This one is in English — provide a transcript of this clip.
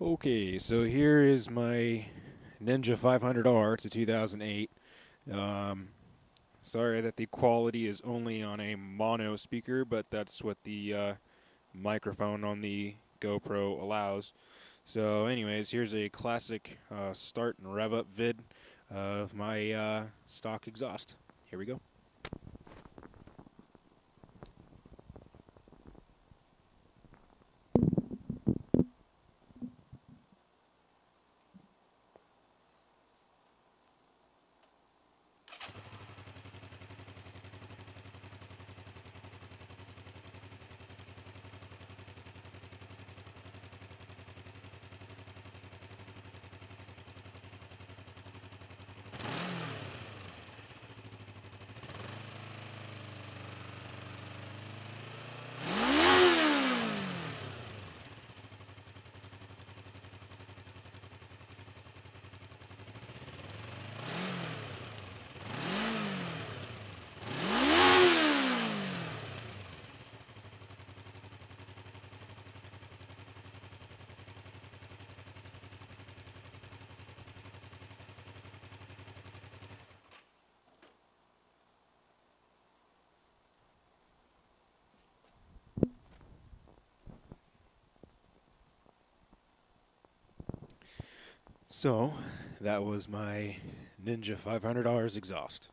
Okay, so here is my Ninja 500R. It's a 2008. Um, Sorry that the quality is only on a mono speaker, but that's what the microphone on the GoPro allows. So, anyways, here's a classic start and rev up vid of my stock exhaust. Here we go. So, that was my Ninja 500R's exhaust.